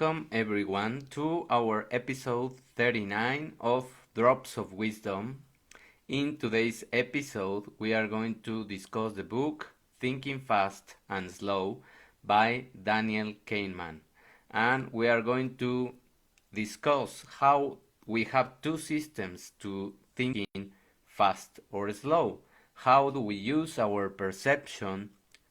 Welcome everyone to our episode 39 of Drops of Wisdom. In today's episode, we are going to discuss the book Thinking Fast and Slow by Daniel Kahneman. And we are going to discuss how we have two systems to thinking fast or slow. How do we use our perception?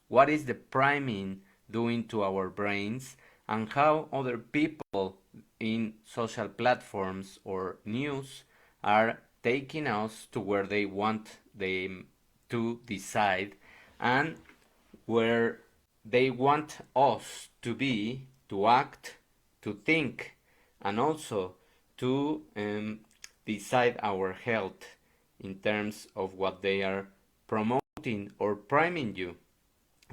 What is the priming doing to our brains? And how other people in social platforms or news are taking us to where they want them to decide and where they want us to be, to act, to think, and also to decide our health in terms of what they are promoting or priming you.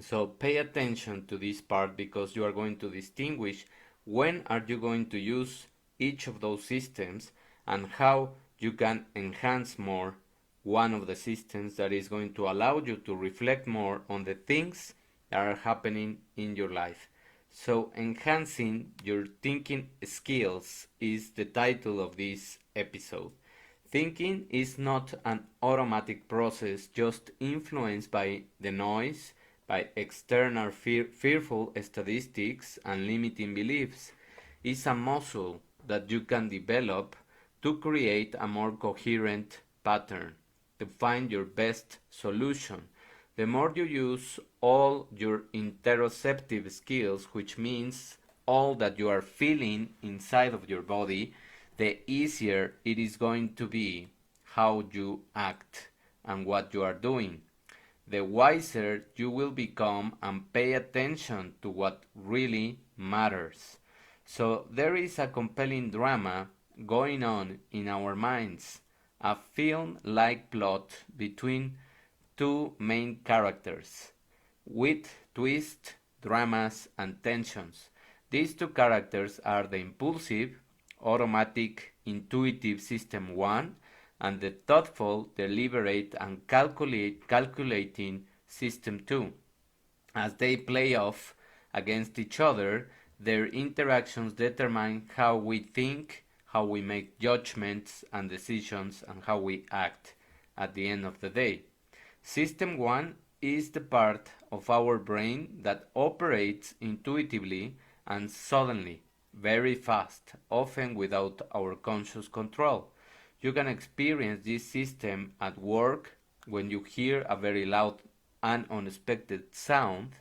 So pay attention to this part because you are going to distinguish when are you going to use each of those systems and how you can enhance more one of the systems that is going to allow you to reflect more on the things that are happening in your life. So enhancing your thinking skills is the title of this episode. Thinking is not an automatic process just influenced by the noise, by external fearful statistics and limiting beliefs. It's a muscle that you can develop to create a more coherent pattern, to find your best solution. The more you use all your interoceptive skills, which means all that you are feeling inside of your body, the easier it is going to be how you act and what you are doing. The wiser you will become and pay attention to what really matters. So there is a compelling drama going on in our minds, a film-like plot between two main characters, with twists, dramas, and tensions. These two characters are the impulsive, automatic, intuitive system 1 and the thoughtful, deliberate, and calculating system 2. As they play off against each other, their interactions determine how we think, how we make judgments and decisions, and how we act at the end of the day. System 1 is the part of our brain that operates intuitively and suddenly, very fast, often without our conscious control. You can experience this system at work when you hear a very loud and unexpected sound.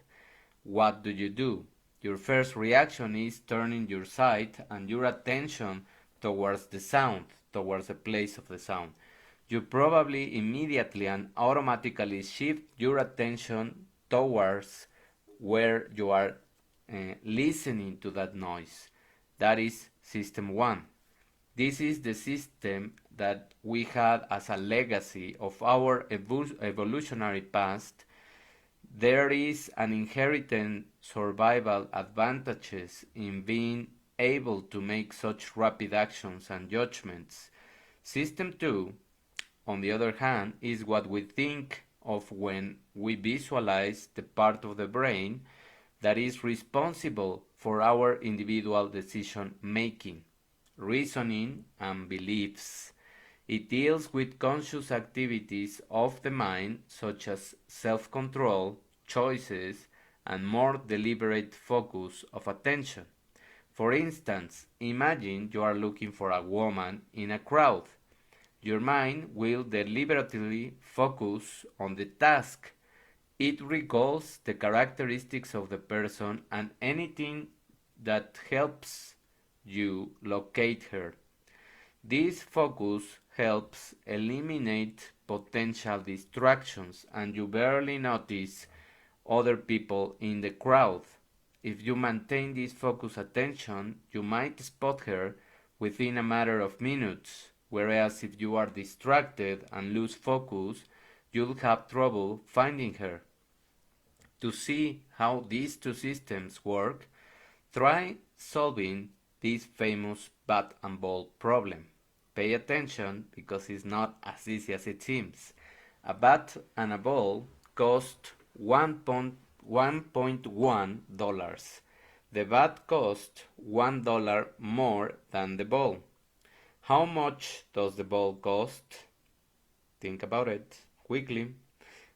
What do? Your first reaction is turning your sight and your attention towards the sound, towards the place of the sound. You probably immediately and automatically shift your attention towards where you are listening to that noise. That is system 1. This is the system that we had as a legacy of our evolutionary past. There is an inherent survival advantages in being able to make such rapid actions and judgments. System 2, on the other hand, is what we think of when we visualize the part of the brain that is responsible for our individual decision making, reasoning, and beliefs. It deals with conscious activities of the mind such as self-control, choices, and more deliberate focus of attention. For instance, imagine you are looking for a woman in a crowd. Your mind will deliberately focus on the task. It recalls the characteristics of the person and anything that helps you locate her. This focus helps eliminate potential distractions and you barely notice other people in the crowd. If you maintain this focused attention, you might spot her within a matter of minutes, whereas if you are distracted and lose focus, you'll have trouble finding her. To see how these two systems work, try solving this famous bat and ball problem. Pay attention because it's not as easy as it seems. A bat and a ball cost $1.1 The bat cost $1 more than the ball. How much does the ball cost? Think about it quickly.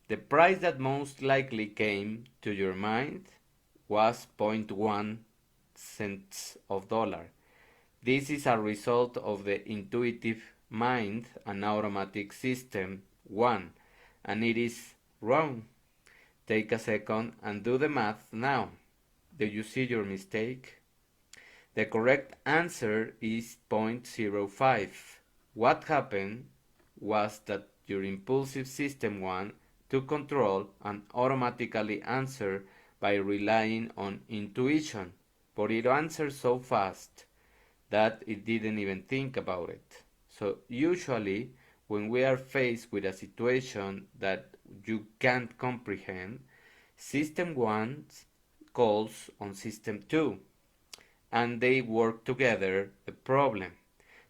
The price that most likely came to your mind was 0.1 cents of dollar. This is a result of the intuitive mind and automatic system 1, and it is wrong. Take a second and do the math now. Do you see your mistake? The correct answer is 0.05. What happened was that your impulsive system 1 took control and automatically answered by relying on intuition, but it answered so fast that it didn't even think about it. So usually when we are faced with a situation that you can't comprehend, System 1 calls on System 2 and they work together the problem.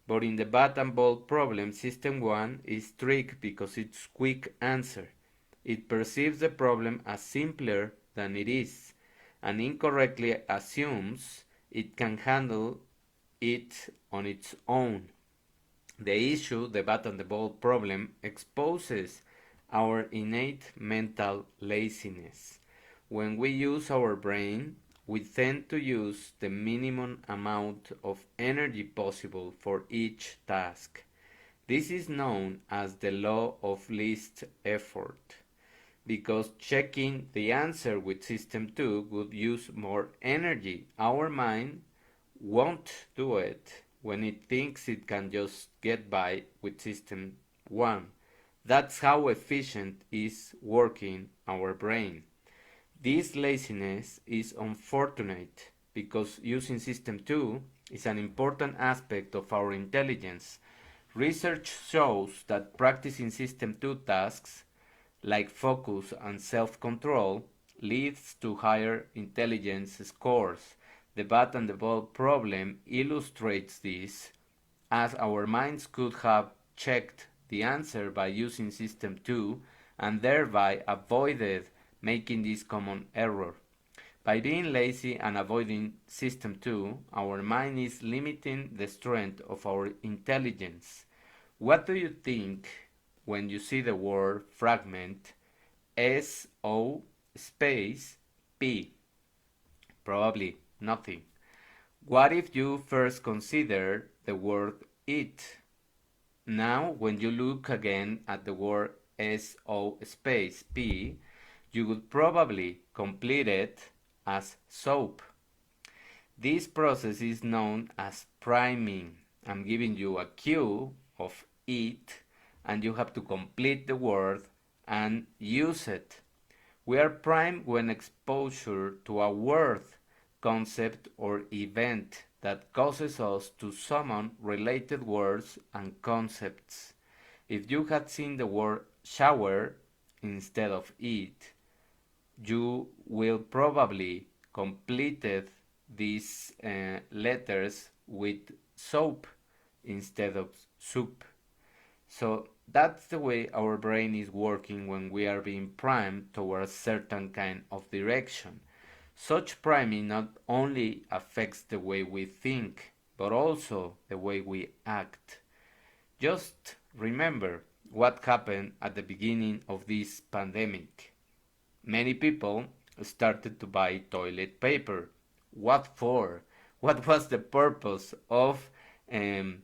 But in the bat and ball problem, System 1 is strict because it's quick answer. It perceives the problem as simpler than it is and incorrectly assumes it can handle it on its own. The issue, the bat and the ball problem, exposes our innate mental laziness. When we use our brain, we tend to use the minimum amount of energy possible for each task. This is known as the law of least effort, because checking the answer with System 2 would use more energy. Our mind won't do it when it thinks it can just get by with System 1. That's how efficient is working our brain. This laziness is unfortunate because using System 2 is an important aspect of our intelligence. Research shows that practicing System 2 tasks like focus and self-control leads to higher intelligence scores. The bat and the ball problem illustrates this, as our minds could have checked the answer by using System 2 and thereby avoided making this common error. By being lazy and avoiding System 2, our mind is limiting the strength of our intelligence. What do you think when you see the word fragment SO space P? Probably nothing. What if you first consider the word it? Now, when you look again at the word SO space P, you would probably complete it as soap. This process is known as priming. I'm giving you a cue of it, and you have to complete the word and use it. We are primed when exposure to a word, concept, or event that causes us to summon related words and concepts. If you had seen the word shower instead of it, you will probably completed these letters with soap instead of soup. So that's the way our brain is working when we are being primed towards certain kind of direction. Such priming not only affects the way we think, but also the way we act. Just remember what happened at the beginning of this pandemic. Many people started to buy toilet paper. What for? What was the purpose of um,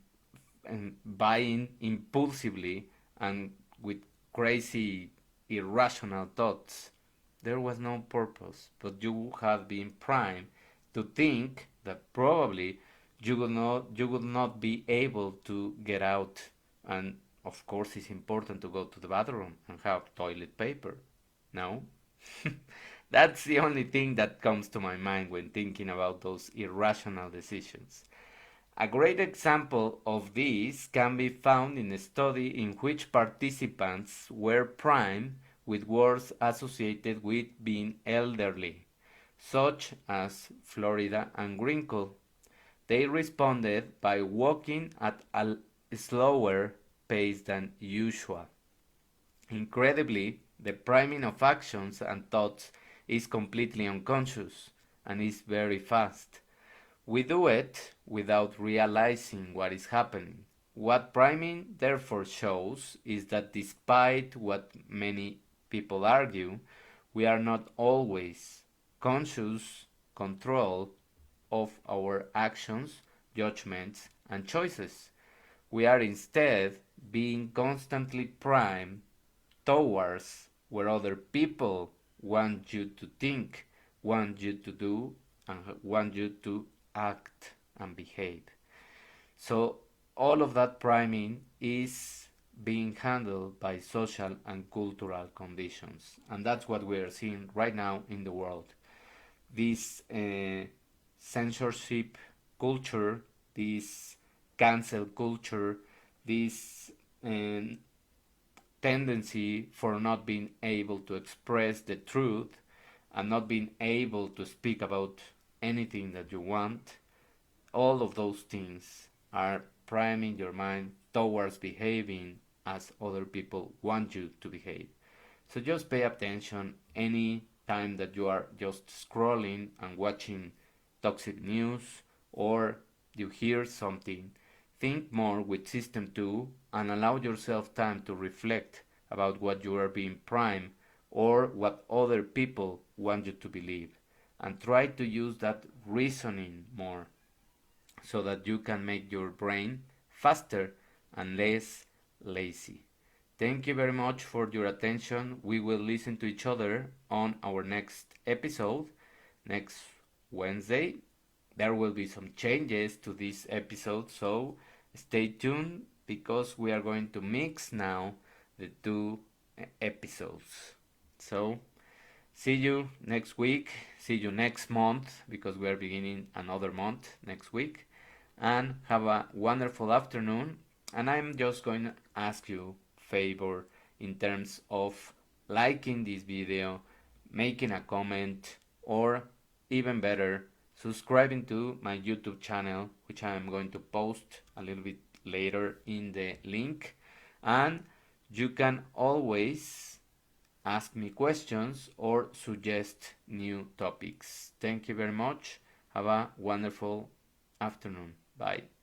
buying impulsively and with crazy, irrational thoughts? There was no purpose, but you had been primed to think that probably you would not be able to get out, and of course it's important to go to the bathroom and have toilet paper. No? That's the only thing that comes to my mind when thinking about those irrational decisions. A great example of this can be found in a study in which participants were primed with words associated with being elderly, such as Florida and wrinkle. They responded by walking at a slower pace than usual. Incredibly, the priming of actions and thoughts is completely unconscious, and is very fast. We do it without realizing what is happening. What priming therefore shows is that despite what many people argue, we are not always conscious control of our actions, judgments, and choices. We are instead being constantly primed towards where other people want you to think, want you to do, and want you to act and behave. So all of that priming is being handled by social and cultural conditions, and that's what we are seeing right now in the world. This censorship culture, this cancel culture, this tendency for not being able to express the truth and not being able to speak about anything that you want, all of those things are priming your mind towards behaving as other people want you to behave. So just pay attention any time that you are just scrolling and watching toxic news or you hear something. Think more with System 2 and allow yourself time to reflect about what you are being primed or what other people want you to believe. And try to use that reasoning more so that you can make your brain faster and less lazy. Thank you very much for your attention. We will listen to each other on our next episode next Wednesday. There will be some changes to this episode, so stay tuned because we are going to mix now the two episodes. So, see you next week. See you next month because we are beginning another month next week. And have a wonderful afternoon. And I'm just going to ask you a favor in terms of liking this video, making a comment, or even better, subscribing to my YouTube channel, which I am going to post a little bit later in the link. And you can always ask me questions or suggest new topics. Thank you very much. Have a wonderful afternoon. Bye.